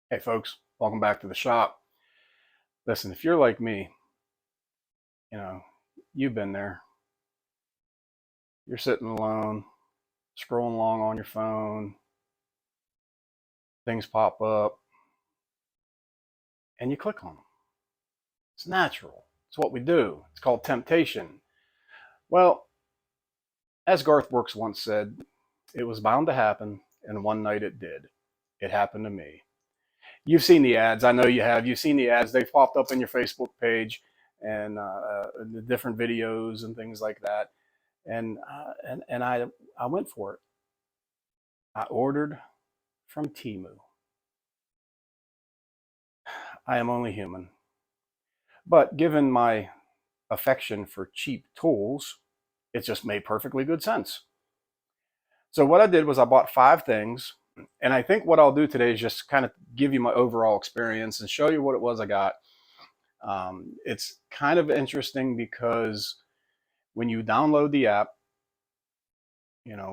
Hey folks, welcome back to the shop. Listen, if you're like me, you know, you've been there. You're sitting alone, scrolling along on your phone, things pop up, and you click on them. It's natural. It's what we do. It's called temptation. Well, as Garth Brooks once said, it was bound to happen, and one night it did. It happened to me. You've seen the ads. I know you have. You've seen the ads. They've popped up in your Facebook page and the different videos and things like that. And I went for it. I ordered from Temu. I am only human. But given my affection for cheap tools, it just made perfectly good sense. So what I did was I bought 5 things. And I think what I'll do today is just kind of give you my overall experience and show you what it was I got. It's kind of interesting because when you download the app,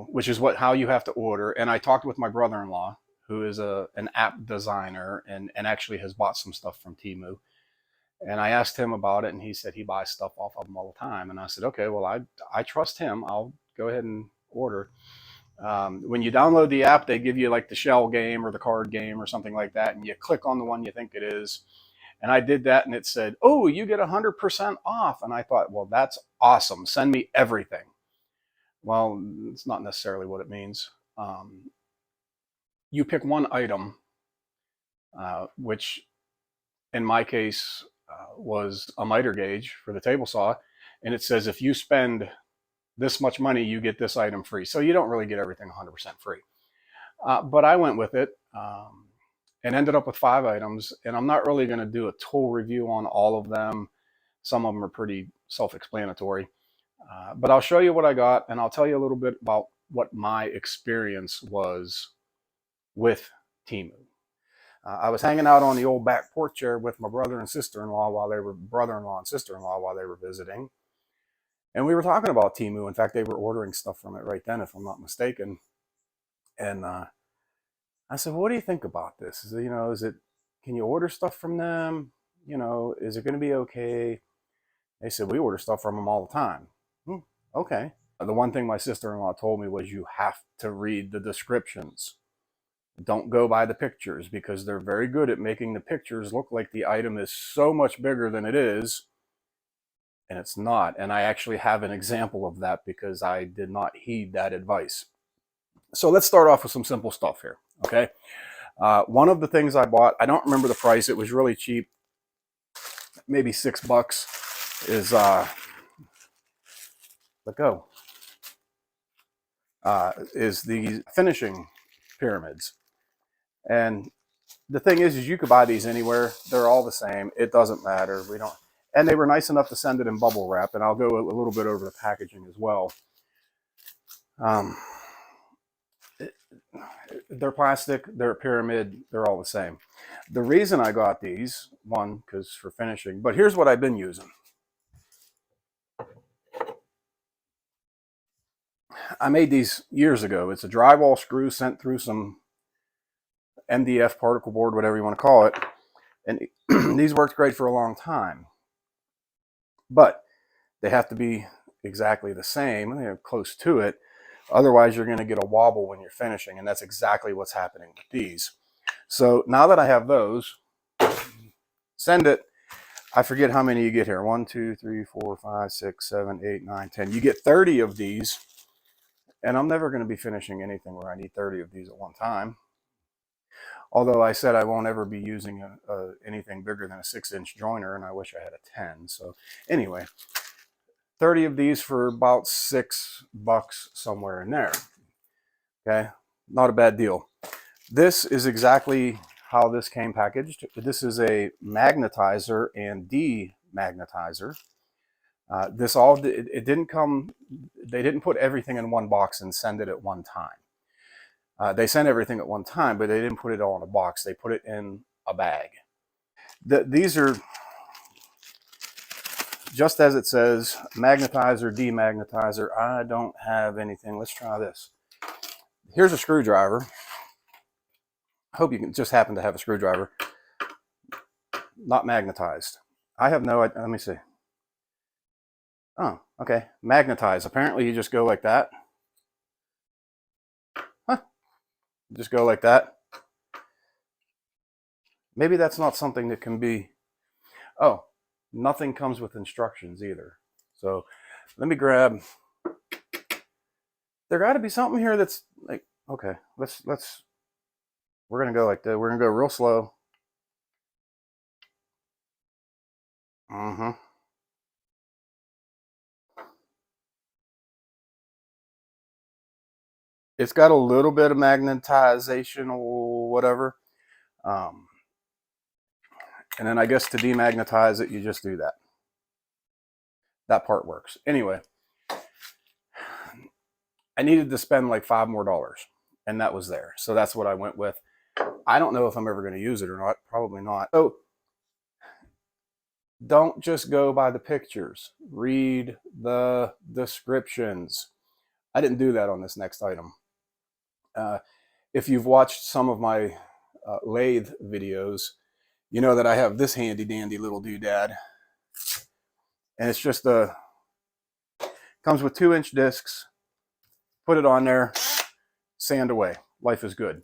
which is how you have to order. And I talked with my brother-in-law, who is an app designer and actually has bought some stuff from Temu. And I asked him about it, and he said he buys stuff off of them all the time. And I said, okay, well, I trust him. I'll go ahead and order. When you download the app, they give you like the shell game or the card game or something like that, and you click on the one you think it is. And I did that, and it said, oh, you get 100% off. And I thought, well, that's awesome. Send me everything. Well, it's not necessarily what it means. You pick one item, which in my case was a miter gauge for the table saw, and it says if you spend this much money, you get this item free. So you don't really get everything 100% free. But I went with it and ended up with 5 items, and I'm not really going to do a tool review on all of them. Some of them are pretty self-explanatory. But I'll show you what I got, and I'll tell you a little bit about what my experience was with Teemu. I was hanging out on the old back porch there with my brother and sister-in-law while they were visiting, and we were talking about Teemu. In fact, they were ordering stuff from it right then, if I'm not mistaken. And I said, well, "What do you think about this? Is it? Can you order stuff from them? Is it going to be okay?" They said, "We order stuff from them all the time." Okay. The one thing my sister-in-law told me was you have to read the descriptions. Don't go by the pictures because they're very good at making the pictures look like the item is so much bigger than it is, and it's not. And I actually have an example of that because I did not heed that advice. So let's start off with some simple stuff here, okay? One of the things I bought, I don't remember the price. It was really cheap, maybe $6. Let go. Is the finishing pyramids. And the thing is you could buy these anywhere. They're all the same. It doesn't matter. We don't. And they were nice enough to send it in bubble wrap. And I'll go a little bit over the packaging as well. They're plastic. They're a pyramid. They're all the same. The reason I got these, one, because for finishing. But here's what I've been using. I made these years ago. It's a drywall screw sent through some MDF particle board, whatever you want to call it. And these worked great for a long time. But they have to be exactly the same. They're close to it. Otherwise, you're going to get a wobble when you're finishing. And that's exactly what's happening with these. So now that I have those, send it. I forget how many you get here. 1, 2, 3, 4, 5, 6, 7, 8, 9, 10. You get 30 of these. And I'm never going to be finishing anything where I need 30 of these at one time. Although I said I won't ever be using anything bigger than a 6-inch joiner, and I wish I had a 10. So anyway, 30 of these for about $6, somewhere in there. Okay, not a bad deal. This is exactly how this came packaged. This is a magnetizer and demagnetizer. It didn't come, they didn't put everything in one box and send it at one time. They sent everything at one time, but they didn't put it all in a box. They put it in a bag. These are, just as it says, magnetizer, demagnetizer. I don't have anything. Let's try this. Here's a screwdriver. I hope you can just happen to have a screwdriver. Not magnetized. I have no idea. Let me see. Oh, okay. Magnetize. Apparently you just go like that. Huh. Just go like that. Maybe that's not something that can be... Oh, nothing comes with instructions either. So let me grab... There got to be something here that's like... Okay, let's... We're going to go like that. We're going to go real slow. Mm-hmm. It's got a little bit of magnetization or whatever. And then I guess to demagnetize it, you just do that. That part works. Anyway, I needed to spend like $5 more, and that was there. So that's what I went with. I don't know if I'm ever going to use it or not. Probably not. So don't just go by the pictures. Read the descriptions. I didn't do that on this next item. If you've watched some of my lathe videos, you know that I have this handy dandy little doodad. And it's just comes with 2-inch discs. Put it on there, sand away. Life is good.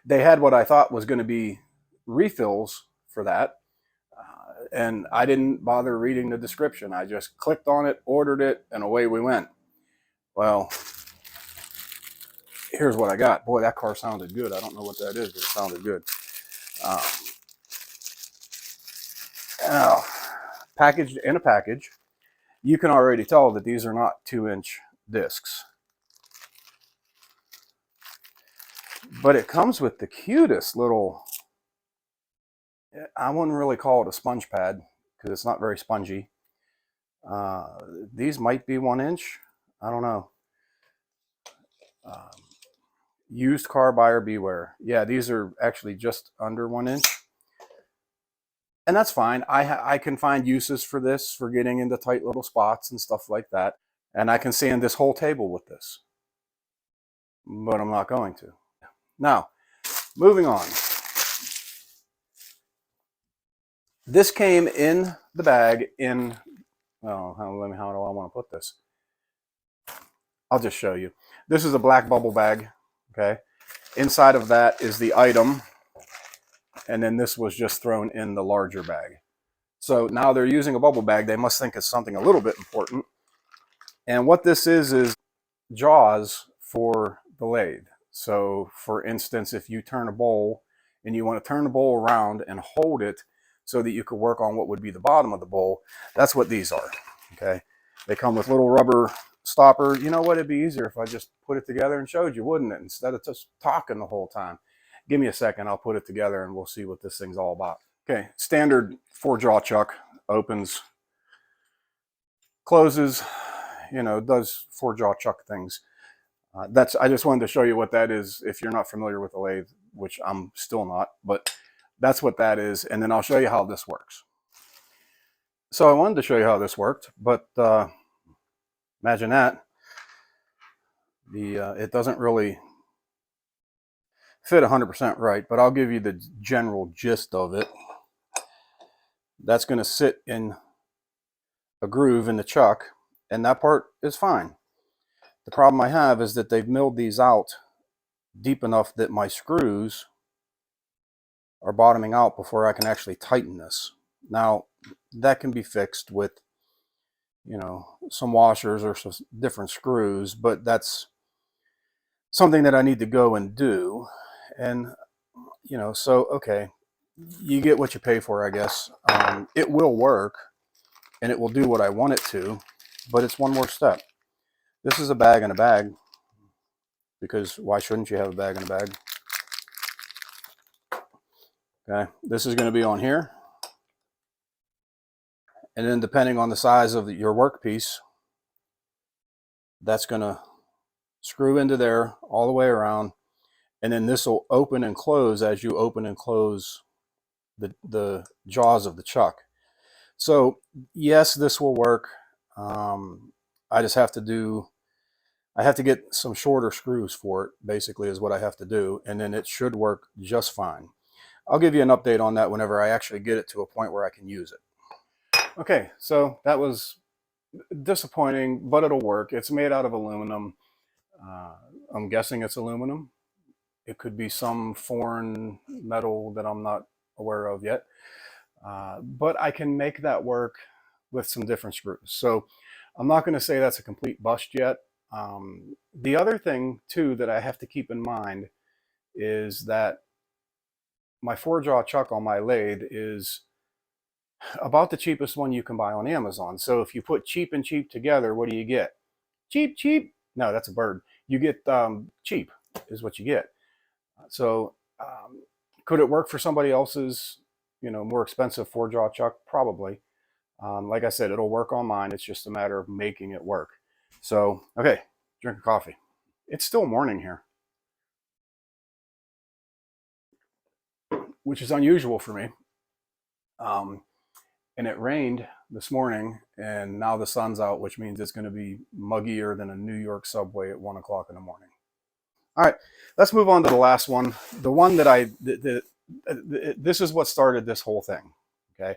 They had what I thought was going to be refills for that. And I didn't bother reading the description. I just clicked on it, ordered it, and away we went. Well, here's what I got. Boy, that car sounded good. I don't know what that is, but it sounded good. Now, packaged in a package, you can already tell that these are not 2-inch discs. But it comes with the cutest little... I wouldn't really call it a sponge pad because it's not very spongy. These might be 1-inch. I don't know. Used car buyer beware. Yeah, these are actually just under 1-inch. And that's fine. I can find uses for this, for getting into tight little spots and stuff like that. And I can sand this whole table with this. But I'm not going to. Now, moving on. This came in the bag in... Well, how do I want to put this? I'll just show you. This is a black bubble bag, okay? Inside of that is the item, and then this was just thrown in the larger bag. So now they're using a bubble bag. They must think it's something a little bit important. And what this is jaws for the lathe. So for instance, if you turn a bowl and you want to turn the bowl around and hold it so that you could work on what would be the bottom of the bowl, that's what these are, okay? They come with little rubber stopper. You know what? It'd be easier if I just put it together and showed you, wouldn't it? Instead of just talking the whole time. Give me a second. I'll put it together and we'll see what this thing's all about. Okay, standard 4-jaw chuck. Opens, closes, you know, does 4-jaw chuck things. I just wanted to show you what that is if you're not familiar with the lathe, which I'm still not, but that's what that is. And then I'll show you how this works. So I wanted to show you how this worked, but imagine that. It doesn't really fit 100% right, but I'll give you the general gist of it. That's going to sit in a groove in the chuck, and that part is fine. The problem I have is that they've milled these out deep enough that my screws are bottoming out before I can actually tighten this. Now, that can be fixed with, you know, some washers or some different screws, but that's something that I need to go and do. And, you know, so, okay, you get what you pay for, I guess. It will work, and it will do what I want it to, but it's one more step. This is a bag in a bag, because why shouldn't you have a bag in a bag? Okay, this is going to be on here. And then depending on the size of your workpiece, that's going to screw into there all the way around. And then this will open and close as you open and close the jaws of the chuck. So yes, this will work. I just have to do I have to get some shorter screws for it, basically, is what I have to do, and then it should work just fine. I'll give you an update on that whenever I actually get it to a point where I can use it. Okay, so that was disappointing, but it'll work. It's made out of aluminum. Uh, I'm guessing it's aluminum. It could be some foreign metal that I'm not aware of yet. But I can make that work with some different screws. So I'm not going to say that's a complete bust yet. The other thing, too, that I have to keep in mind is that my 4-jaw chuck on my lathe is about the cheapest one you can buy on Amazon. So if you put cheap and cheap together, what do you get? Cheap, cheap. No, that's a bird. You get cheap is what you get. So could it work for somebody else's, more expensive 4-jaw chuck? Probably. Like I said, it'll work on mine. It's just a matter of making it work. So, okay, drink a coffee. It's still morning here, which is unusual for me. And it rained this morning, and now the sun's out, which means it's going to be muggier than a New York subway at 1 o'clock in the morning. All right, let's move on to the last one. The one that this is what started this whole thing. Okay,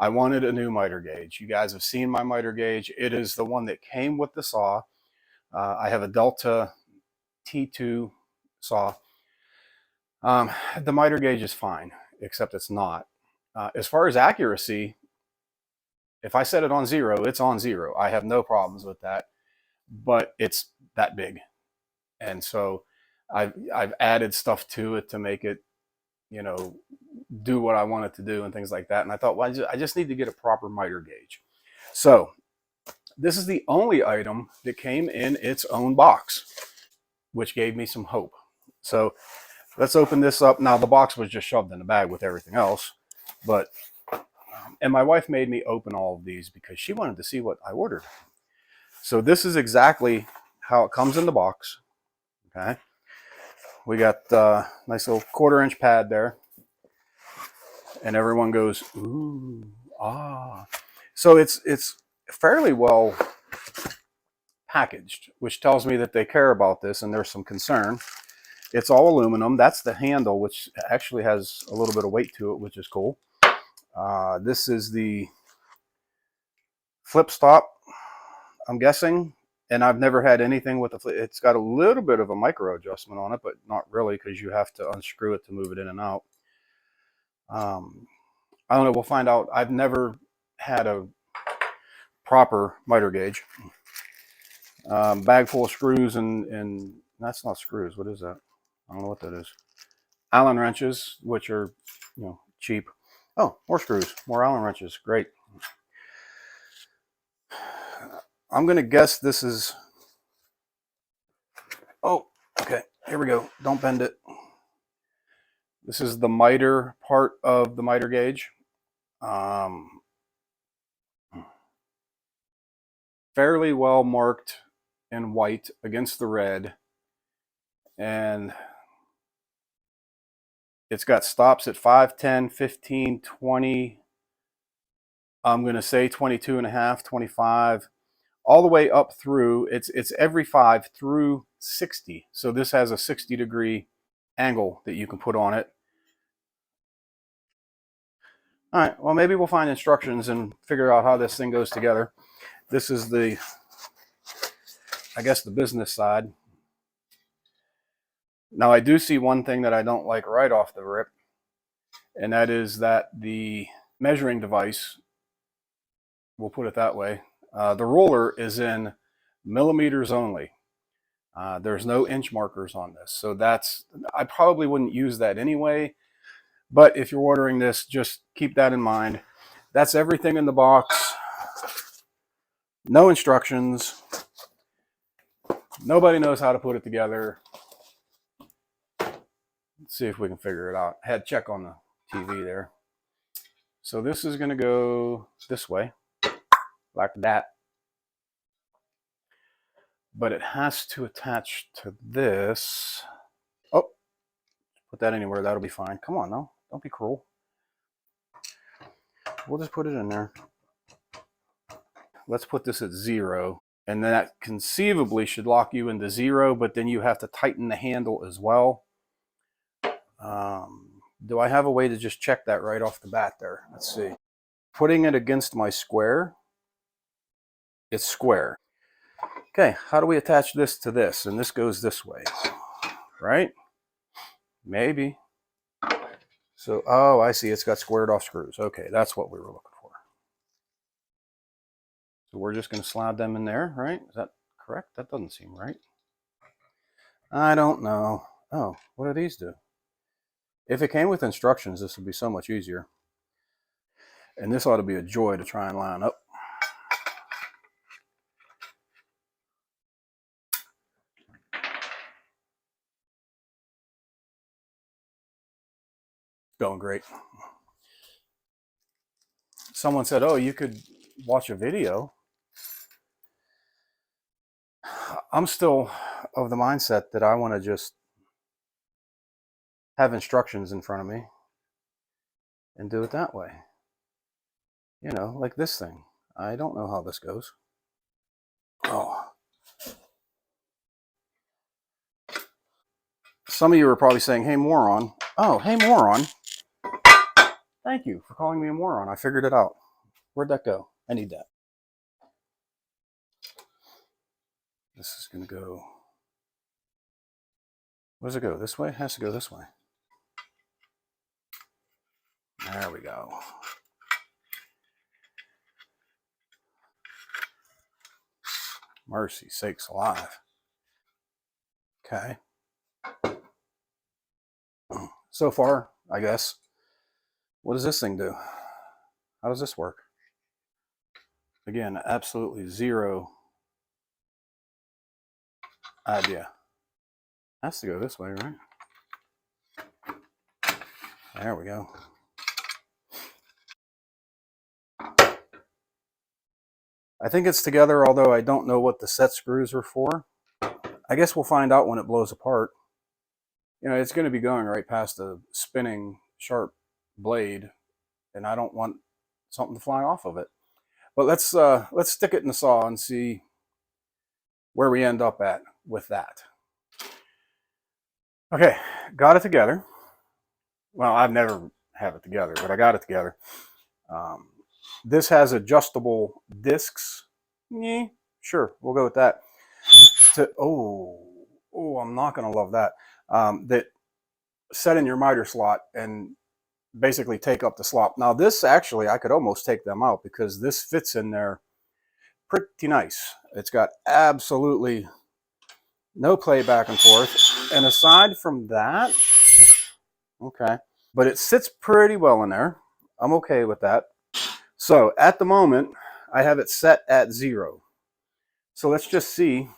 I wanted a new miter gauge. You guys have seen my miter gauge. It is the one that came with the saw. I have a Delta T2 saw. The miter gauge is fine, except it's not. As far as accuracy, if I set it on 0, it's on 0. I have no problems with that, but it's that big. And so I've added stuff to it to make it, do what I want it to do and things like that. And I thought, well, I just need to get a proper miter gauge. So this is the only item that came in its own box, which gave me some hope. So let's open this up. Now the box was just shoved in the bag with everything else, but and my wife made me open all of these because she wanted to see what I ordered. So this is exactly how it comes in the box. Okay, we got a nice little 1/4-inch pad there, and everyone goes, ooh, ah. So it's fairly well packaged, which tells me that they care about this and there's some concern. It's all aluminum. That's the handle, which actually has a little bit of weight to it, which is cool. This is the flip stop, I'm guessing. And I've never had anything with a flip. It's got a little bit of a micro adjustment on it, but not really, because you have to unscrew it to move it in and out. I don't know. We'll find out. I've never had a proper miter gauge. Bag full of screws and that's not screws. What is that? I don't know what that is. Allen wrenches, which are, cheap. Oh, more screws, more Allen wrenches. Great. I'm going to guess this is, oh, okay, here we go. Don't bend it. This is the miter part of the miter gauge. Fairly well marked in white against the red. And it's got stops at 5, 10, 15, 20. I'm going to say 22.5, 25. All the way up through, it's every 5 through 60. So this has a 60-degree angle that you can put on it. All right, well, maybe we'll find instructions and figure out how this thing goes together. This is the, I guess, the business side. Now, I do see one thing that I don't like right off the rip, and that is that the measuring device, we'll put it that way, the ruler is in millimeters only. There's no inch markers on this. So I probably wouldn't use that anyway. But if you're ordering this, just keep that in mind. That's everything in the box. No instructions. Nobody knows how to put it together. Let's see if we can figure it out. I had to check on the TV there. So this is going to go this way, like that. But it has to attach to this. Oh, put that anywhere. That'll be fine. Come on, now. Don't be cruel. We'll just put it in there. Let's put this at 0. And that conceivably should lock you into 0, but then you have to tighten the handle as well. Do I have a way to just check that right off the bat there? Let's see. Putting it against my square, it's square. Okay, how do we attach this to this? And this goes this way, right? Maybe. So, oh, I see. It's got squared off screws. Okay, that's what we were looking for. So we're just going to slide them in there, right? Is that correct? That doesn't seem right. I don't know. Oh, what do these do? If it came with instructions, this would be so much easier. And this ought to be a joy to try and line up. Going great. Someone said, oh, you could watch a video. I'm still of the mindset that I want to just have instructions in front of me and do it that way. You know, like this thing. I don't know how this goes. Oh. Some of you are probably saying, hey, moron. Oh, hey, moron. Thank you for calling me a moron. I figured it out. Where'd that go? I need that. This is going to go. Where does it go? This way? It has to go this way. There we go. Mercy sakes alive. Okay. So far, I guess. What does this thing do? How does this work? Again, absolutely zero idea. Has to go this way, right? There we go. I think it's together, although I don't know what the set screws are for. I guess we'll find out when it blows apart. You know, it's going to be going right past a spinning sharp blade, and I don't want something to fly off of it. But let's stick it in the saw and see where we end up at with that. Okay, got it together. Well, I've never have it together, but I got it together. This has adjustable discs. Yeah, sure, we'll go with that. I'm not going to love that. That set in your miter slot and basically take up the slop. Now this actually, I could almost take them out because this fits in there pretty nice. It's got absolutely no play back and forth. And aside from that, okay, but it sits pretty well in there. I'm okay with that. So at the moment, I have it set at 0. So let's just see.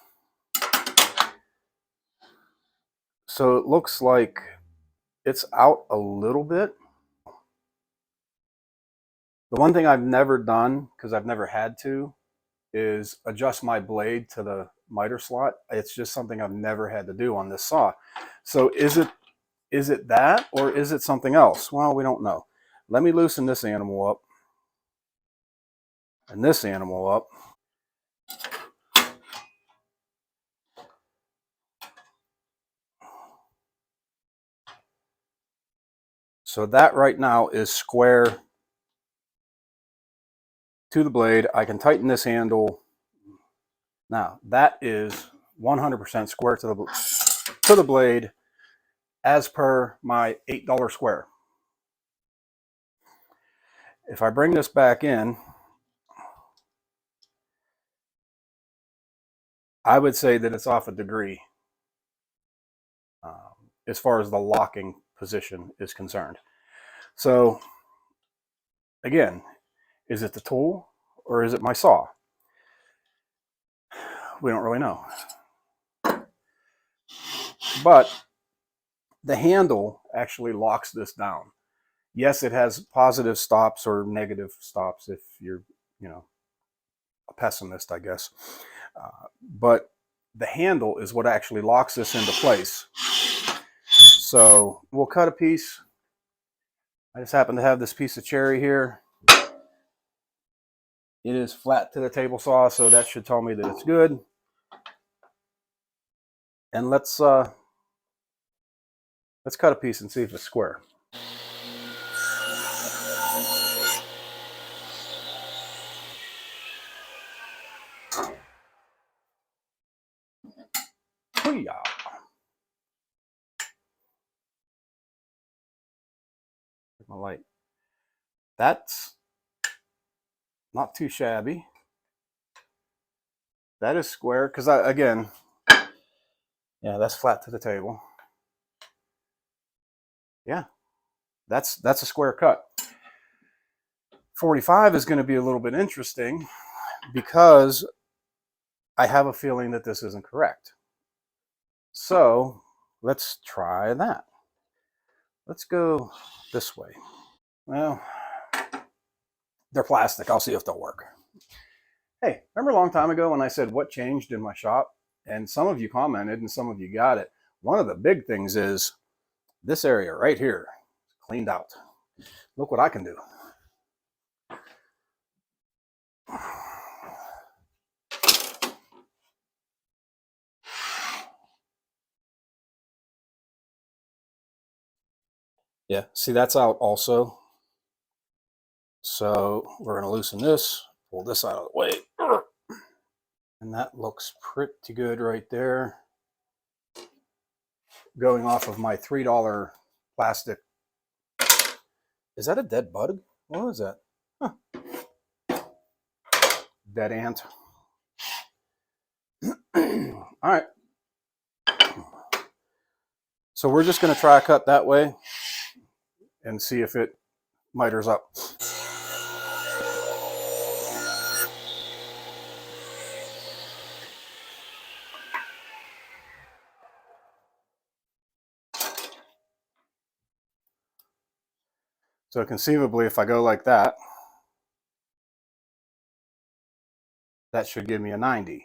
So it looks like it's out a little bit. The one thing I've never done, because I've never had to, is adjust my blade to the miter slot. It's just something I've never had to do on this saw. So is it that, or is it something else? Well, we don't know. Let me loosen this animal up and this animal up. So that right now is square to the blade. I can tighten this handle. Now that is 100% square to the blade as per my $8 square. If I bring this back in, I would say that it's off a degree as far as the locking position is concerned. So again, is it the tool or is it my saw? We don't really know. But the handle actually locks this down. Yes, it has positive stops or negative stops if you're, a pessimist, I guess. But the handle is what actually locks this into place. So we'll cut a piece. I just happen to have this piece of cherry here. It is flat to the table saw, so that should tell me that it's good. And let's cut a piece and see if it's square. Hoo-yah. My light. That's not too shabby. That is square because again, yeah, that's flat to the table. Yeah, that's a square cut. 45 is going to be a little bit interesting because I have a feeling that this isn't correct. So let's try that. Let's go this way. Well, they're plastic. I'll see if they'll work. Hey, remember a long time ago when I said what changed in my shop? And some of you commented and some of you got it. One of the big things is this area right here, cleaned out. Look what I can do. Yeah, see, that's out also. So we're going to loosen this, pull this out of the way. And that looks pretty good right there. Going off of my $3 plastic. Is that a dead bug? What was that? Huh. Dead ant. All right. So we're just going to try a cut that way and see if it miters up. So conceivably, if I go like that, that should give me a 90.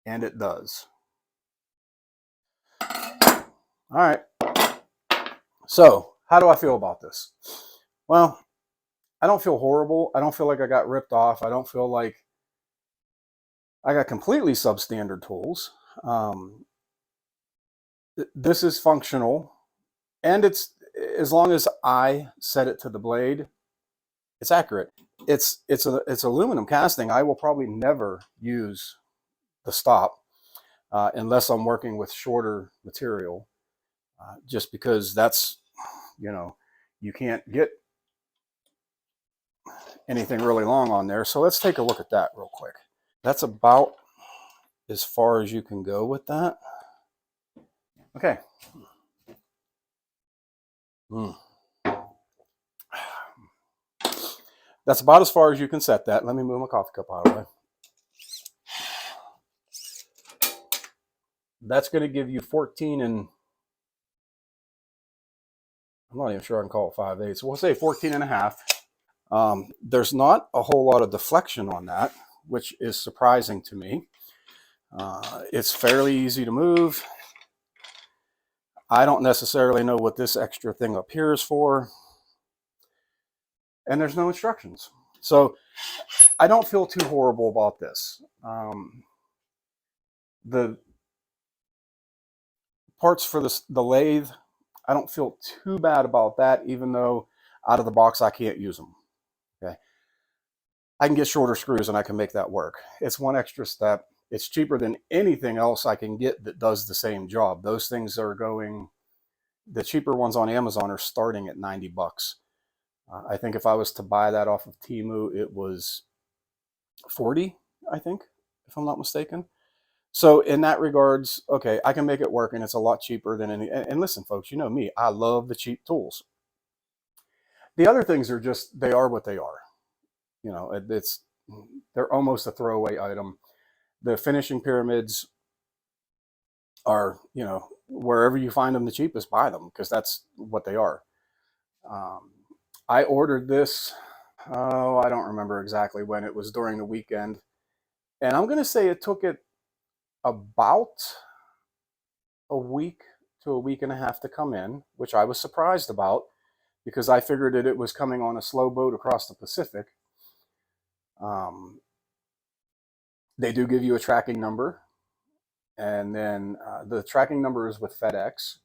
And it does. All right. So how do I feel about this? Well, I don't feel horrible. I don't feel like I got ripped off. I don't feel like I got completely substandard tools. This is functional, and it's, as long as I set it to the blade, it's accurate. It's aluminum casting. I will probably never use the stop unless I'm working with shorter material, just because that's, you can't get anything really long on there. So let's take a look at that real quick. That's about as far as you can go with that. Okay. That's about as far as you can set that. Let me move my coffee cup out of the way. That's going to give you 14 and, I'm not even sure I can call it 5/8. So we'll say 14 and a half. There's not a whole lot of deflection on that, which is surprising to me. It's fairly easy to move. I don't necessarily know what this extra thing up here is for. And there's no instructions. So I don't feel too horrible about this. The parts for the lathe, I don't feel too bad about that, even though out of the box I can't use them. Okay, I can get shorter screws and I can make that work. It's one extra step. It's cheaper than anything else I can get that does the same job. Those things are going, the cheaper ones on Amazon are starting at 90 bucks. I think if I was to buy that off of Temu, it was 40, I think, if I'm not mistaken. So in that regards, okay, I can make it work, and it's a lot cheaper than any. And listen, folks, you know me, I love the cheap tools. The other things are just, they are what they are. They're almost a throwaway item. The finishing pyramids are, wherever you find them the cheapest, buy them, because that's what they are. I ordered this, I don't remember exactly when. It was during the weekend. And I'm going to say it took it about a week to a week and a half to come in, which I was surprised about because I figured that it was coming on a slow boat across the Pacific. Um, they do give you a tracking number, and then the tracking number is with FedEx.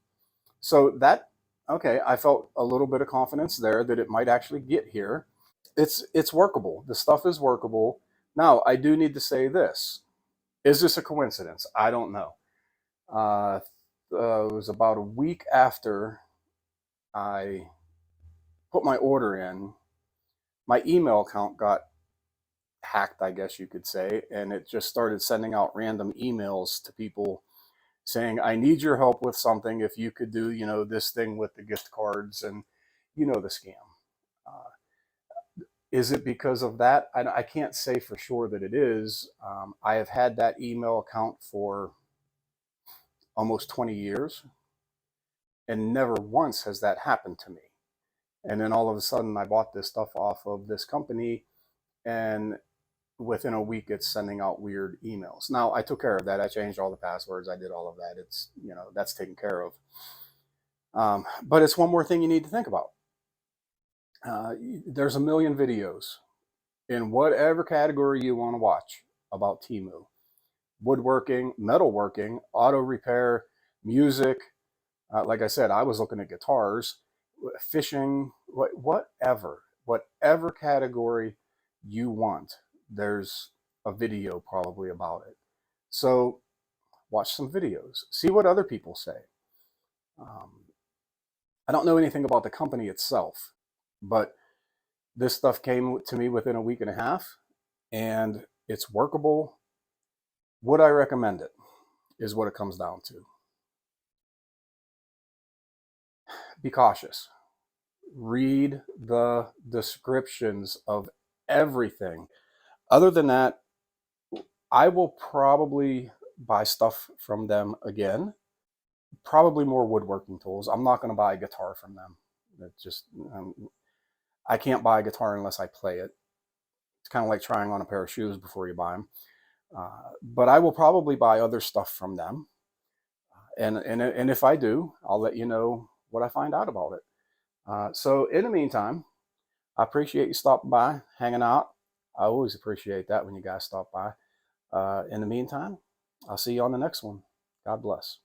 So that, okay, I felt a little bit of confidence there that it might actually get here. It's workable. The stuff is workable. Now, I do need to say this. Is this a coincidence? I don't know. Uh, it was about a week after I put my order in, my email account got hacked, I guess you could say, and it just started sending out random emails to people saying, I need your help with something. If you could do, this thing with the gift cards, and the scam. Uh, is it because of that? I can't say for sure that it is. I have had that email account for almost 20 years, and never once has that happened to me. And then all of a sudden, I bought this stuff off of this company, and within a week, it's sending out weird emails. Now, I took care of that. I changed all the passwords. I did all of that. It's, that's taken care of. But it's one more thing you need to think about. There's a million videos in whatever category you want to watch about Teemu. Woodworking, metalworking, auto repair, music. Like I said, I was looking at guitars, fishing, whatever category you want, there's a video probably about it. So watch some videos, see what other people say. I don't know anything about the company itself, but this stuff came to me within a week and a half, and it's workable. Would I recommend it? Is what it comes down to. Be cautious. Read the descriptions of everything. Other than that, I will probably buy stuff from them again. Probably more woodworking tools. I'm not going to buy a guitar from them. It just, I can't buy a guitar unless I play it. It's kind of like trying on a pair of shoes before you buy them. But I will probably buy other stuff from them. And if I do, I'll let you know what I find out about it. So in the meantime, I appreciate you stopping by, hanging out. I always appreciate that when you guys stop by. In the meantime, I'll see you on the next one. God bless.